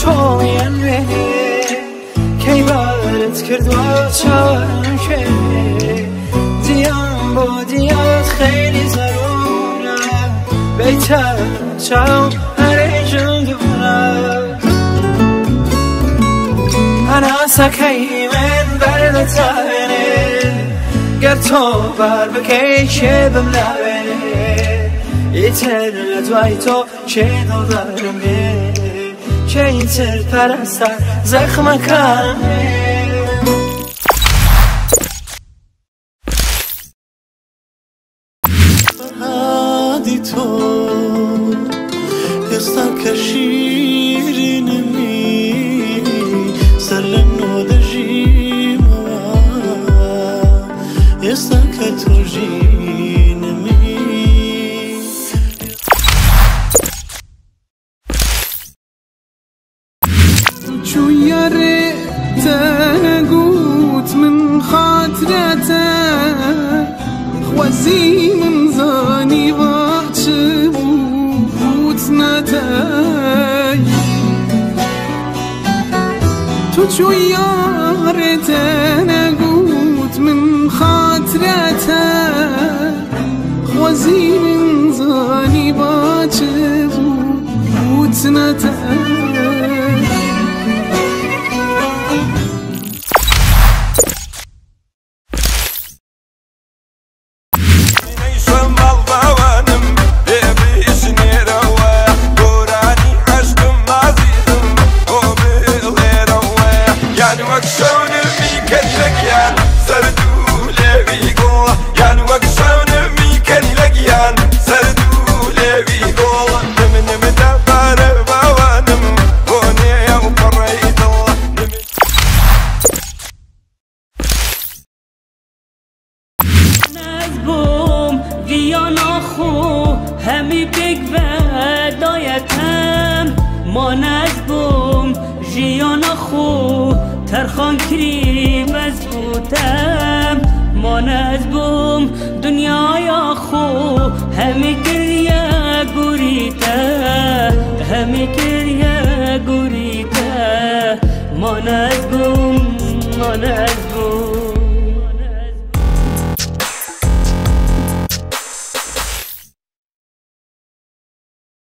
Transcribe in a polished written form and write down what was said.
چۆیان وێ کەی بارت کردوە چاوم کوێ دیان بۆ دیات خەیلی زەرورە بیتە چاو هەرێژم دوورە هەناسەکەی من بەردەتابێنێ گەر تۆ بار بکەی کێ بملاوێنێ ئیتر لە دوای تۆ کێ دڵدارم بێ کێ ئیتر پەرستار زەخمەکان بێ هادی تۆ ئێستا کە شیرینمی سەر لە نۆ دەژیمەوە ئێستا کە تۆ ژینمی چوو یاڕێتە نەگوت من خاترەتە خوازی من زانی باچ بوت نەتەی تو چوو یاڕێتە نەگوت من خاترەتە خوازی من زانی باچ بوت نەتەی ترخان کری مزبوطم من از بوم دنیای خو همی کریه گوریته همی کریه گوریته من از بوم